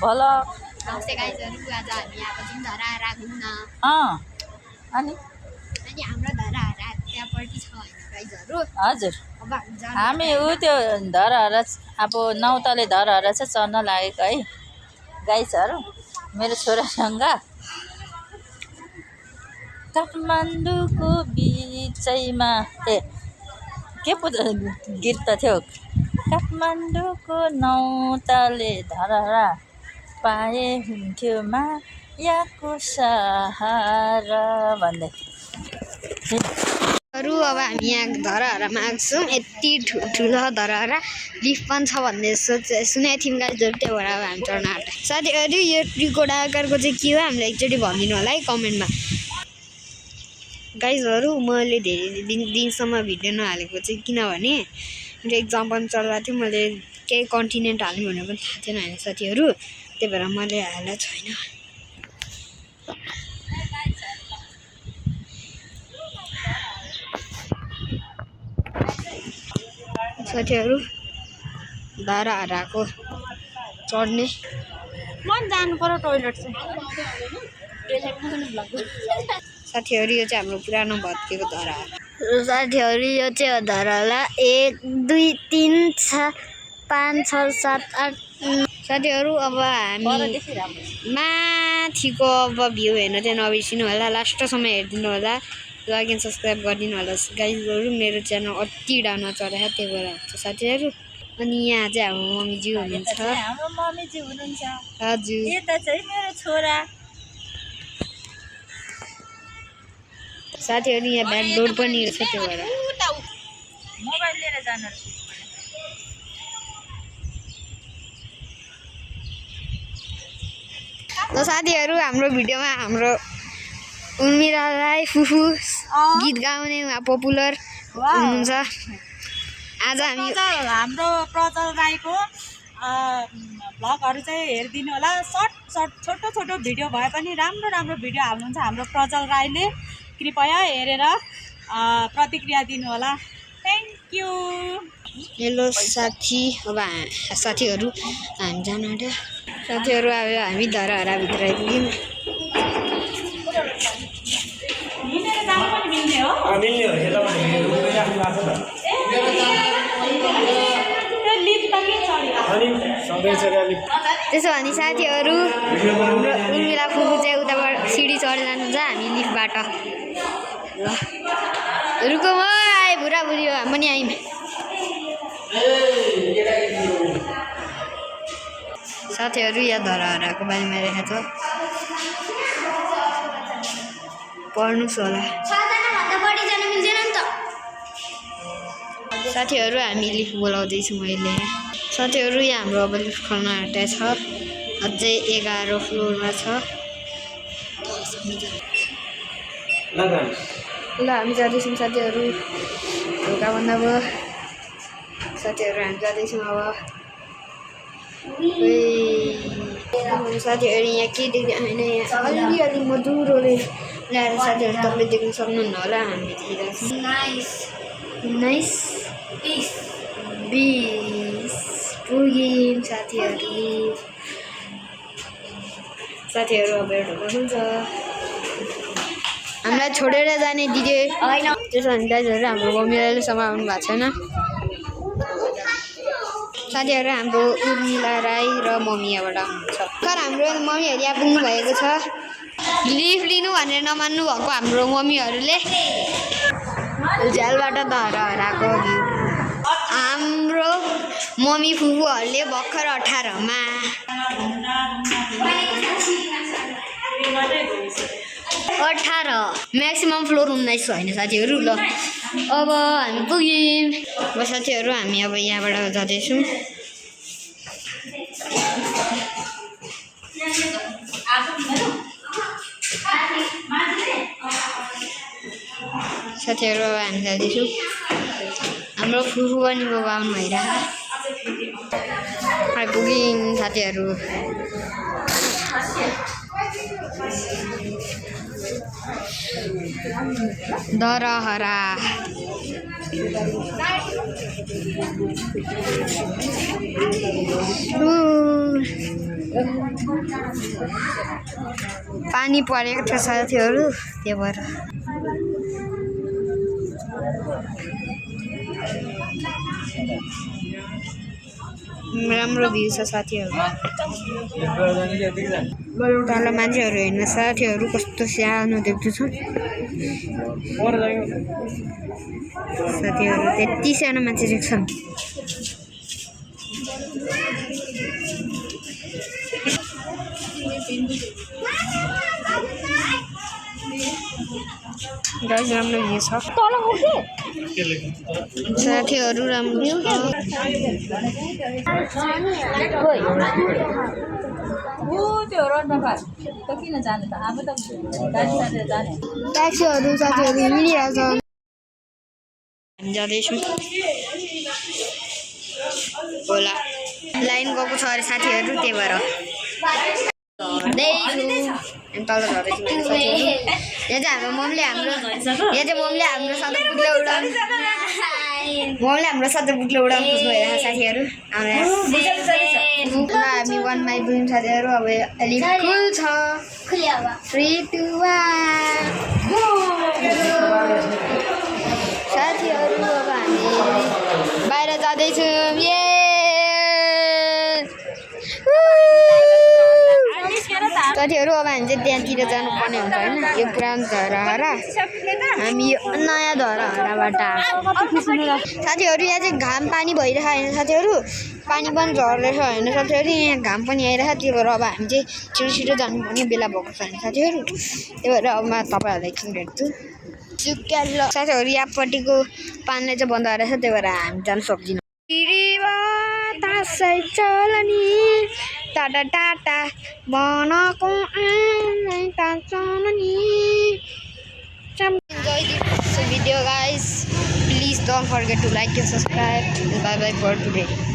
भल नमस्ते गाइजहरु आज हामी आएको छौँ धराहरा घुम्न अनि हाम्रो धराहरा त्यहाँपट्टि छ हैन गाइजहरु हजुर अब हामी त्यो धराहरा अब नौतले धराहरा चाहिँ चढ्न लागेको है गाइजहरु मेरो छोरासँग काठमाडौँको बिचैमा के पो गीत त थियो काठमाडौँको नौतले धराहरा पाए हुन्थ्यो मायाको सहारा भन्दै अब हामी यहाँ धराहरामा आएको छौँ यति ठुलो धराहरा लिफ्ट पनि छ भन्ने सुनेको थियौँ गाइजहरु त्यही भएर अब हामी चढ्न आँटेको साथीहरु यो त्रिकोणा आकारको चाहिँ के हो हामीलाई एकचोटि भनिदिनु होला है कमेन्टमा गाइजहरु मैले धेरै दिनसम्म भिडियो नहालेको चाहिँ किनभने मेरो एक्जाम पनि चल्दा थियो मैले केही कन्टिनेन्ट हाल्नु भनेको पनि थाहा थिएन हैन साथीहरु त्यही भएर मैले हालेको छैन साथीहरु धराहराको चढ्ने मन जानु पर्यो टोइलेट चाहिँ साथीहरु यो चाहिँ हाम्रो पुरानो भत्केको धराहरा साथीहरु यो चाहिँ धराहरा 1 2 3 5 6 7 8 साथीहरु अब हामी माथिको अब भ्यू हेर्न चाहिँ नबिर्सिनु होला लास्टसम्म हेरिदिनु होला लाइक एन्ड सब्स्क्राइब गरिदिनु होला गाइजहरु मेरो च्यानल अति डाउनमा चढेको त्यही भएर हुन्छ साथीहरु अनि यहाँ चाहिँ हाम्रो मम्मीजी हुनुहुन्छ हाम्रो मम्मीजी हुनुहुन्छ हजुर यता चाहिँ मेरो छोरा साथीहरु यहाँ ब्याक डोर पनि छ त्यो भएर मोबाइल लिएर जानु ल साथीहरु हाम्रो भिडियोमा हाम्रो उर्मिला राई फुफु गीत गाउने उहाँ पपुलर हुनुहुन्छ आज हामी हाम्रो प्रजल राईको भ्लगहरु चाहिँ हेरिदिनु होला सर्ट छोटो छोटो भिडियो भए पनि राम्रो राम्रो भिडियो हाल्नुहुन्छ हाम्रो प्रजल राईले कृपया हेरेर प्रतिक्रिया दिनु होला थ्यांक यू हेलो साथी अब साथीहरु हामी जान आँट्यो साथीहरु अब हामी धराहरा भित्र आइपुग्यौं हिँडेर जानु पनि मिल्ने हो मिल्ने हो यता पनि राख्नु भएको त्यो लिफ्ट त के चढ्यो अनि सधैँ चाहिँ अलि त्यसो भने साथीहरु हाम्रो उर्मिला फुफु चाहिँ उताबाट सिडी चढेर जानुहुन्छ हामी लिफ्टबाट ल रुको म आए बुढा बुढी हो पनि आइम साथीहरु यहाँ धराहराको बारेमा लेखेको छ पढ्नुस् होला साथीहरु हामी लिफ्ट बोलाउँदैछौँ अहिले साथीहरु यहाँ हाम्रो अब लिफ्ट खोल्न आँटेको छ अझै 11 फ्लोरमा छ ल हामी जाँदैछौँ साथीहरु हल्का भन्दा भयो साथीहरु हामी जाँदैछौँ अब साथीहरु यहाँ के देख्दै होइन यहाँ अलि मधुरोले ल्याएर साथीहरु तपाईले देख्न सक्नुहुन्न होला हामी देखिरहेको नाइस 20 पुग्यौँ साथीहरु अब एउटा हुन्छ हामीलाई छोडेर जाने दिदी हैन त्यसो भने गाइजहरु हाम्रो मम्मी अहिलेसम्म आउनु भएको छैन साथीहरु हाम्रो उर्मिला राई र मम्मी यहाँबाट आउनुहुन्छ तर हाम्रो मम्मीहरु यहाँ पुग्नु भएको छ लिफ्ट लिनु भनेर नमान्नु भएको हाम्रो मम्मीहरुले झ्यालबाट धराहराको भ्यू हाम्रो मम्मी फुफुहरुले भर्खर 18 मा 18 म्याक्सिमम फ्लोर 19 होइन साथीहरु ल अब हामी पुग्यौं अब साथीहरु हामी अब यहाँबाट जाँदैछौँ साथीहरु अब हामी जाँदैछौँ हाम्रो फुफु पनि बाबु आउनु भइरहेको आइपुग्यौँ साथीहरु दरहरा पानी परेको थियो साथीहरू त्यो भएर राम्रो भ्यू छ साथीहरू तल मान्छेहरू हेर्न साथीहरू कस्तो सानो देख्दैछ साथीहरू त्यति सानो मान्छे देख्छन् गाइस राम्रो भ्यू छ साथीहरू राम्रो छ ट्याक्सीहरू साथीहरू हिँडिरहेछ हामी जाँदैछौँ होला लाइन गएको छ अरे साथीहरू त्यही भएर तल झर्दैछौँ साथीहरू यहाँ चाहिँ हाम्रो मम्मीले हाम्रो सधैँ बुक्ले उडाउनु खोज्नु भइरहेको साथीहरू हामी 1 माइल पुग्यौँ साथीहरू अब अलिक कुल छ 3 2 1 साथीहरू अब हामी बाहिर जाँदैछौँ साथीहरू अब हामी चाहिँ त्यहाँतिर जानुपर्ने हुन्छ होइन यो पुरानो धरहरा हामी यो नयाँ धरहराबाट साथीहरू यहाँ चाहिँ घाम पानी भइरहेको होइन साथीहरू पानी पनि झर्दैछ होइन साथीहरू यहाँ घाम पनि आइरहेको त्यही भएर अब हामी चाहिँ छिटो जानुपर्ने बेला भएको छ होइन साथीहरू त्यही भएर अब म तपाईँहरूलाई एकछिन भेट्छु साथीहरू यहाँपट्टिको पानीले चाहिँ बन्द रहेछ त्यही भएर हामी जानु सक्दैनौँ टाटा टाटा बनाको enjoy this video guys, please don't forget to like and subscribe and bye bye for today.